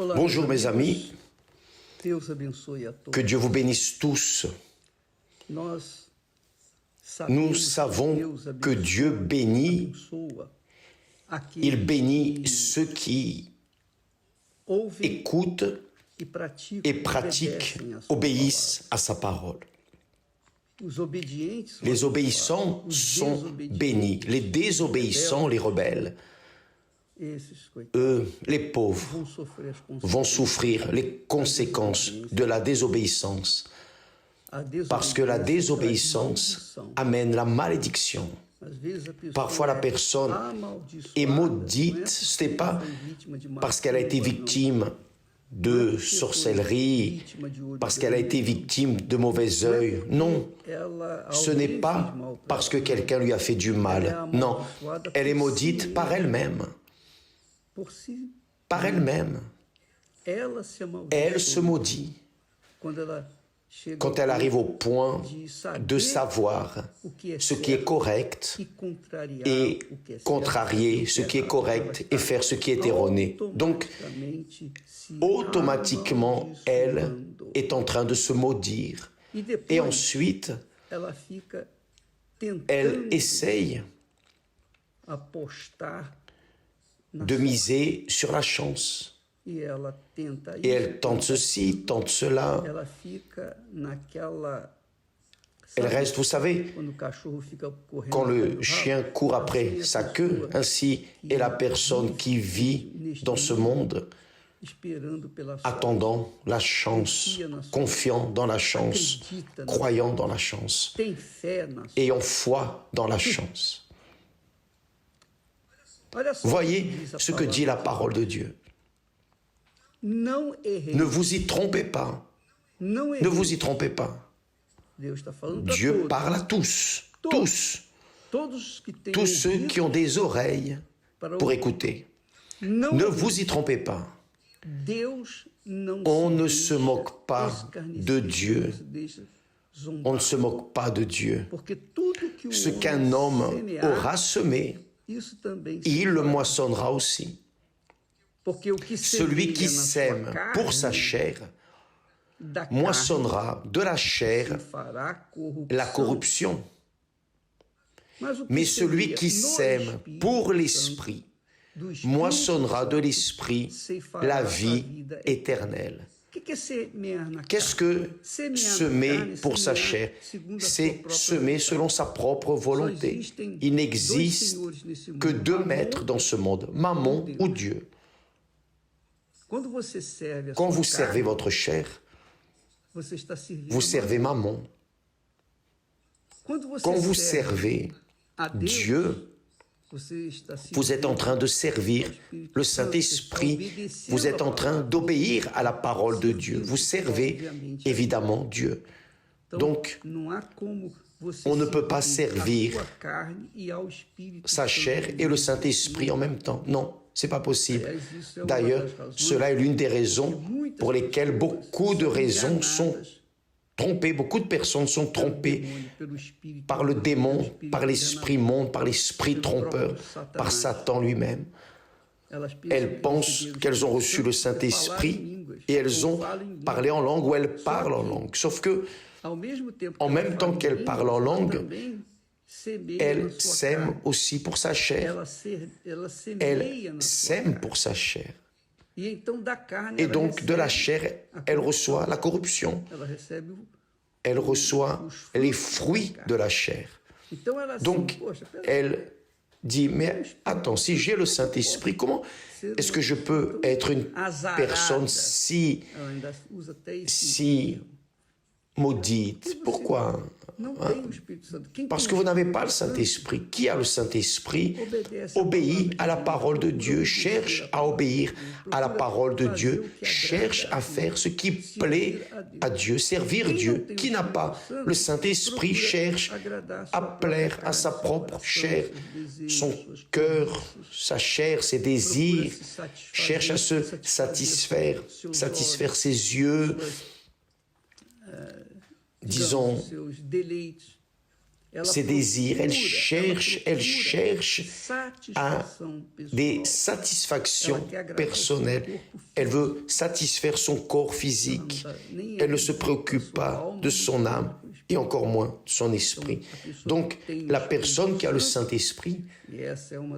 Bonjour mes amis, Deus abençoe a todos. que Dieu vous bénisse tous. Nós Nous sabemos savons Deus que Dieu bénit, abençoa aqueles il bénit que ceux qui ouvem écoutent e praticam, et pratiquent, obedecem a sua obéissent à sa parole. palavra. Os obedientes são Les obéissants abençoados, os sont desobedientes, bénis, les désobéissants, les rebelles, esses coitados eux, les pauvres, vão sofrer as vont consequências. souffrir les conséquences de la désobéissance, A parce que la désobéissance maldição. amène la malédiction. Às vezes a pessoa Parfois la personne est maudite, ce n'est pas parce qu'elle a été victime de sorcellerie, parce qu'elle a été victime de mauvais œil. Non, ce n'est pas parce que quelqu'un lui a fait du mal. Non, elle est maudite par elle-même. Par elle-même. Elle se maudit quand elle arrive au point de savoir ce qui est correct et contrarier ce qui est correct et faire ce qui est erroné. Donc, automatiquement, elle est en train de se maudire. Et ensuite, elle essaye de miser sur la chance. Et elle tente ceci, tente cela. Elle reste, vous savez, quand le chien court après sa queue, ainsi est la personne qui vit dans ce monde, attendant la chance, confiant dans la chance, croyant dans la chance, ayant foi dans la chance. Voyez ce que dit la parole de Dieu. Ne vous y trompez pas. Ne vous y trompez pas. Dieu parle à tous. Tous. Tous ceux qui ont des oreilles pour écouter. Ne vous y trompez pas. On ne se moque pas de Dieu. On ne se moque pas de Dieu. Ce qu'un homme aura semé, il le moissonnera aussi. Celui qui sème pour sa chair moissonnera de la chair la corruption. Mais celui qui sème pour l'esprit moissonnera de l'esprit la vie éternelle. Qu'est-ce que semer pour sa chair? C'est semer selon sa propre volonté. Il n'existe que deux maîtres dans ce monde, Mammon ou Dieu. Quand vous servez votre chair, vous servez Mammon. Quand vous servez Dieu, vous êtes en train de servir le Saint-Esprit, vous êtes en train d'obéir à la parole de Dieu. Vous servez évidemment Dieu. Donc, on ne peut pas servir sa chair et le Saint-Esprit en même temps. Non, c'est pas possible. D'ailleurs, cela est l'une des raisons pour lesquelles beaucoup de raisons sont trompées. Beaucoup de personnes sont trompées par le démon, par l'esprit monde, par l'esprit trompeur, par Satan lui-même. Elles pensent qu'elles ont reçu le Saint-Esprit et elles ont parlé en langue ou elles parlent en langue. Sauf que, en même temps qu'elles parlent en langue, elle sème aussi pour sa chair. Elle sème pour sa chair. Et donc, de la chair, elle reçoit la corruption. Elle reçoit les fruits de la chair. Donc, elle dit, mais attends, si j'ai le Saint-Esprit, comment est-ce que je peux être une personne si maudite? Pourquoi? Parce que vous n'avez pas le Saint-Esprit. Qui a le Saint-Esprit obéit à la parole de Dieu, cherche à obéir à la parole de Dieu, cherche à faire ce qui plaît à Dieu, servir Dieu. Qui n'a pas le Saint-Esprit cherche à plaire à sa propre chair, son cœur, sa chair, ses désirs, cherche à se satisfaire ses yeux, disons, ses désirs, elle cherche à des satisfactions personnelles. Elle veut satisfaire son corps physique. Elle ne se préoccupe pas de son âme et encore moins de son esprit. Donc, la personne qui a le Saint-Esprit,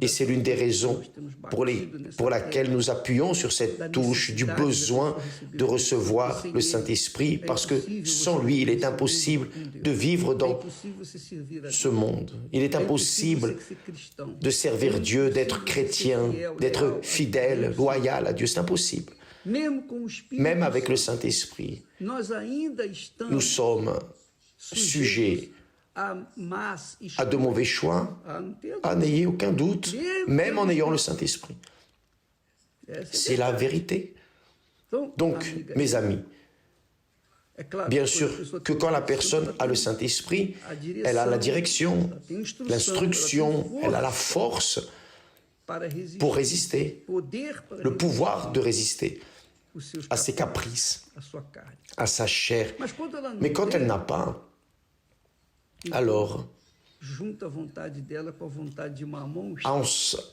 et c'est l'une des raisons pour laquelle nous appuyons sur cette touche du besoin de recevoir le Saint-Esprit, parce que sans lui, il est impossible de vivre dans ce monde. Il est impossible de servir Dieu, d'être chrétien, d'être fidèle, loyal à Dieu. C'est impossible. Même avec le Saint-Esprit, nous sommes sujets à de mauvais choix, n'ayez aucun doute, même en ayant le Saint-Esprit. C'est la vérité. Donc, mes amis, bien sûr que quand la personne a le Saint-Esprit, elle a la direction, l'instruction, elle a la force pour résister, le pouvoir de résister à ses caprices, à sa chair. Mais quand elle n'a pas, alors,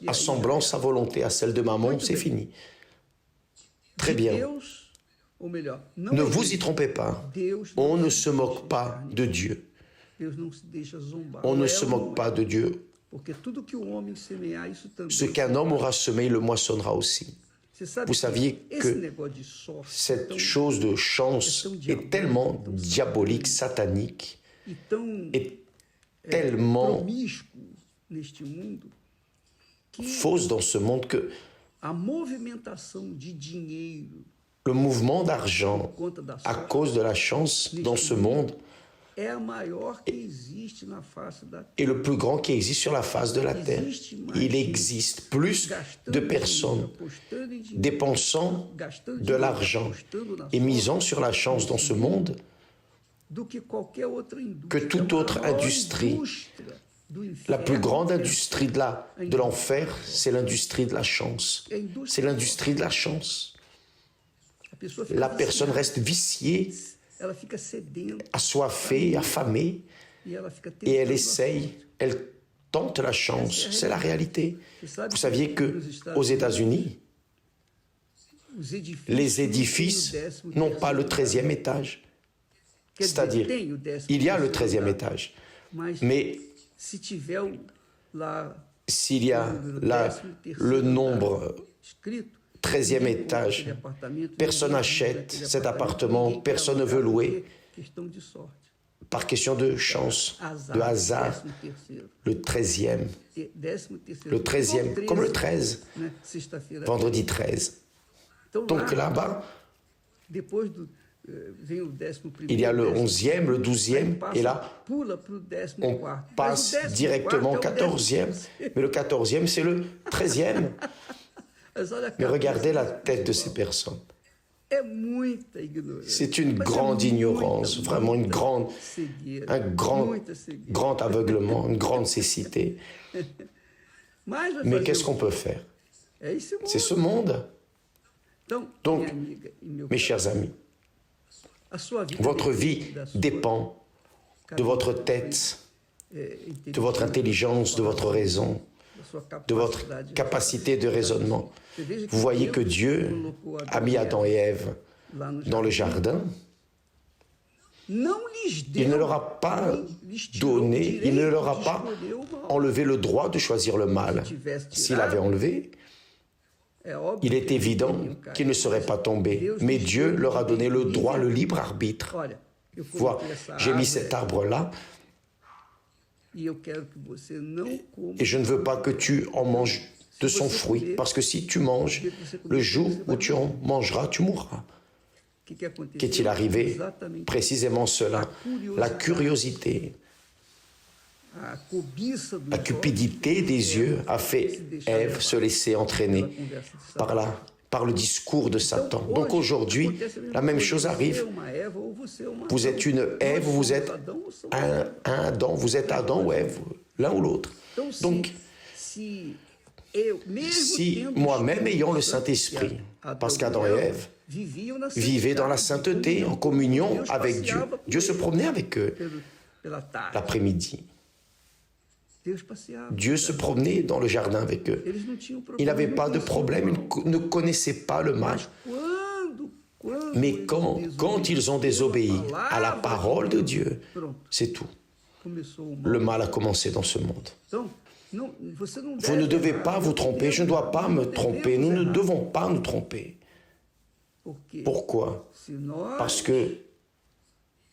assemblant sa volonté à celle de Mammon, c'est fini. Très bien. Ne vous y trompez pas. On ne se moque pas de Dieu. On ne se moque pas de Dieu. Ce qu'un homme aura semé, il le moissonnera aussi. Vous saviez que cette chose de chance est tellement diabolique, satanique, est tellement fausse dans ce monde que le mouvement d'argent à cause de la chance dans ce monde est le plus grand qui existe sur la face de la terre. Il existe plus de personnes dépensant de l'argent et misant sur la chance dans ce monde que toute autre industrie. La plus grande industrie de l'enfer, c'est l'industrie de la chance. C'est l'industrie de la chance. La personne reste viciée, assoiffée, affamée, et elle essaye, elle tente la chance. C'est la réalité. Vous saviez qu'aux États-Unis, les édifices n'ont pas le 13e étage. C'est-à-dire, il y a le 13e étage, mais s'il y a là le nombre 13e étage, personne n'achète cet appartement, personne ne veut louer, par question de chance, de hasard, le 13e, comme le 13, vendredi 13. Donc là-bas, il y a le 11e, le 12e, et là, on passe directement au 14e. Mais le 14e, c'est le 13e. Mais regardez la tête de ces personnes. C'est une grande ignorance, vraiment un grand aveuglement, une grande cécité. Mais qu'est-ce qu'on peut faire? C'est ce monde. Donc, mes chers amis, votre vie dépend de votre tête, de votre intelligence, de votre raison, de votre capacité de raisonnement. Vous voyez que Dieu a mis Adam et Ève dans le jardin. Il ne leur a pas donné, il ne leur a pas enlevé le droit de choisir le mal. S'il avait enlevé, il est évident qu'ils ne seraient pas tombés. Mais Dieu leur a donné le droit, le libre arbitre. Voilà, j'ai mis cet arbre-là et je ne veux pas que tu en manges de son fruit, parce que si tu manges, le jour où tu en mangeras, tu mourras. Qu'est-il arrivé? Précisément cela, la curiosité, la cupidité des yeux a fait Ève se laisser entraîner par le discours de Satan. Donc aujourd'hui, la même chose arrive. Vous êtes une Ève, vous êtes un Adam, vous êtes Adam ou Ève, l'un ou l'autre. Donc, si moi-même ayant le Saint-Esprit, parce qu'Adam et Ève vivaient dans la sainteté, en communion avec Dieu, Dieu se promenait avec eux l'après-midi. Deus passeava. Dieu se promenait dans le jardin avec eux. Eles não tinham problema. Il n'avait pas de problème, ils ne connaissaient pas le mal. Quando Mais eles quand ils ont désobéi à la parole de Dieu, pronto, c'est tout. começou o mal. Le mal a commencé dans ce monde. Então, você não Vous ne devez pas vous tromper, je ne dois pas me tromper, nous ne devons pas nous tromper. Pourquoi? Parce que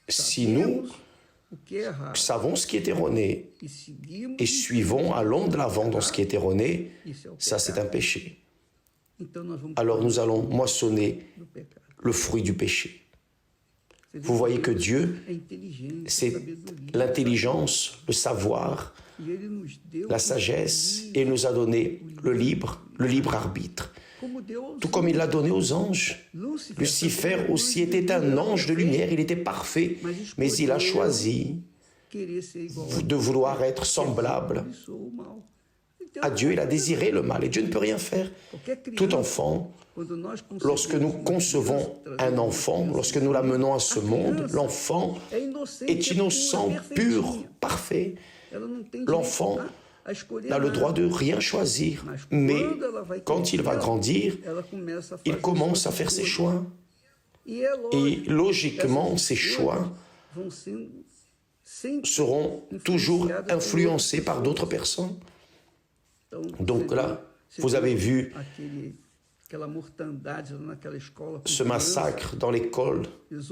si nous savons ce qui est erroné et suivons, allons de l'avant dans ce qui est erroné, ça c'est un péché. Alors nous allons moissonner le fruit du péché. Vous voyez que Dieu, c'est l'intelligence, le savoir, la sagesse, et il nous a donné le libre arbitre. Tout comme il l'a donné aux anges. Lucifer aussi était un ange de lumière, il était parfait, mais il a choisi de vouloir être semblable à Dieu. Il a désiré le mal et Dieu ne peut rien faire. Tout enfant, lorsque nous concevons un enfant, lorsque nous l'amenons à ce monde, l'enfant est innocent, pur, parfait. L'enfant n'a le droit de rien choisir. Mais quand il va grandir, il commence à faire ses choix. Et logiquement, ces choix seront toujours influencés par d'autres personnes. Donc là, vous avez vu ce massacre dans l'école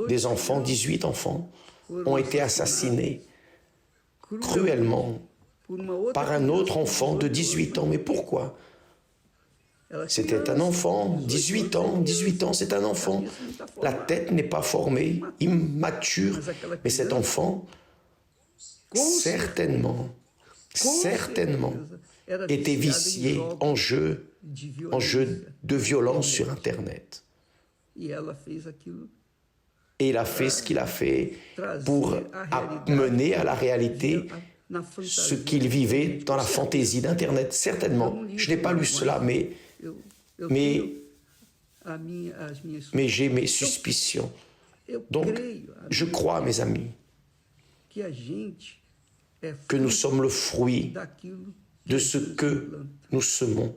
des enfants, 18 enfants ont été assassinés cruellement par un autre enfant de 18 ans. Mais pourquoi? C'était un enfant, 18 ans, c'est un enfant. La tête n'est pas formée, immature, mais cet enfant, certainement, était vicié en jeu de violence sur Internet. Et il a fait ce qu'il a fait pour amener à la réalité ce qu'il vivait dans la fantaisie d'Internet. Certainement, je n'ai pas lu cela, mais j'ai mes suspicions. Donc, je crois, mes amis, que nous sommes le fruit de ce que nous semons.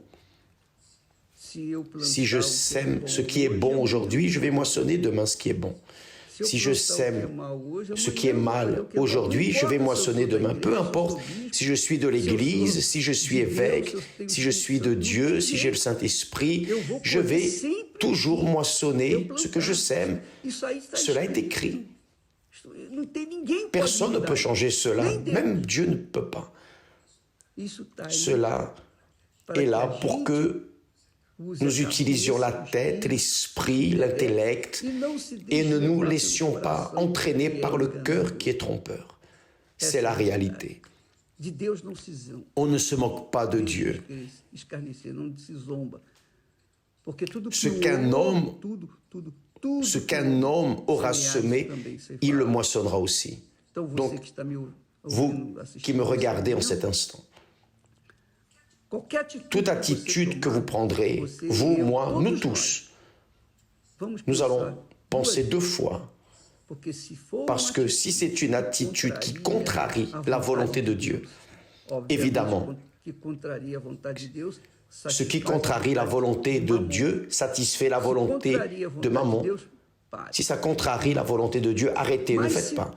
Si je sème ce qui est bon aujourd'hui, je vais moissonner demain ce qui est bon. Si je sème ce qui est mal aujourd'hui, je vais moissonner demain. Peu importe si je suis de l'Église, si je suis évêque, si je suis de Dieu, si j'ai le Saint-Esprit, je vais toujours moissonner ce que je sème. Cela est écrit. Personne ne peut changer cela, même Dieu ne peut pas. Cela est là pour que nous utilisions la tête, l'esprit, l'intellect et ne nous laissions pas entraîner par le cœur qui est trompeur. C'est la réalité. On ne se moque pas de Dieu. Ce qu'un homme aura semé, il le moissonnera aussi. Donc, vous qui me regardez en cet instant, toute attitude que vous prendrez, vous, moi, nous tous, nous allons penser deux fois. Parce que si c'est une attitude qui contrarie la volonté de Dieu, évidemment, ce qui contrarie la volonté de Dieu satisfait la volonté de Mammon. Si ça contrarie la volonté de Dieu, arrêtez, ne faites pas.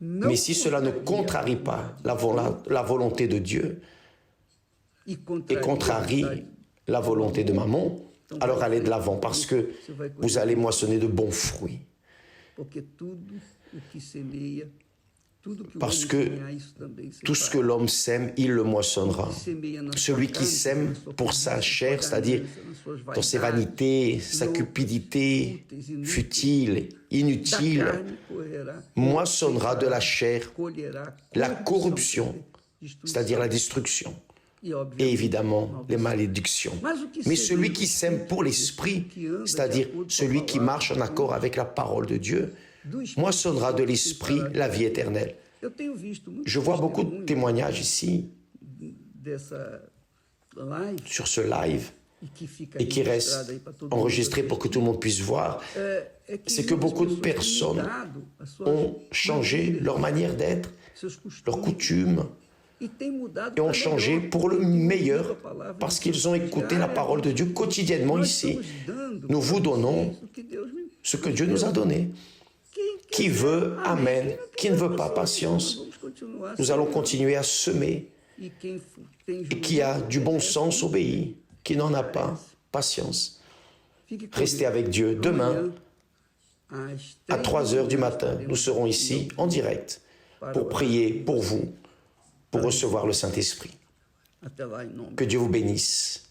Mais si cela ne contrarie pas la volonté de Dieu, et contrarie la volonté de Mammon, alors allez de l'avant parce que vous allez moissonner de bons fruits. Parce que tout ce que l'homme sème, il le moissonnera. Celui qui sème pour sa chair, c'est-à-dire dans ses vanités, sa cupidité futile, inutile, moissonnera de la chair la corruption, c'est-à-dire la destruction. Et évidemment, les malédictions. Mais celui qui sème pour l'esprit, c'est-à-dire celui qui marche en accord avec la parole de Dieu, moissonnera de l'esprit la vie éternelle. Je vois beaucoup de témoignages ici, sur ce live, et qui reste enregistré pour que tout le monde puisse voir. C'est que beaucoup de personnes ont changé leur manière d'être, leurs coutumes, et ont changé pour le meilleur parce qu'ils ont écouté la parole de Dieu quotidiennement ici. Nous vous donnons ce que Dieu nous a donné. Qui veut, amen. Qui ne veut pas, patience. Nous allons continuer à semer. Et qui a du bon sens, obéit. Qui n'en a pas, patience. Restez avec Dieu. Demain, à 3 heures du matin, nous serons ici en direct pour prier pour vous, pour recevoir le Saint-Esprit. Que Dieu vous bénisse.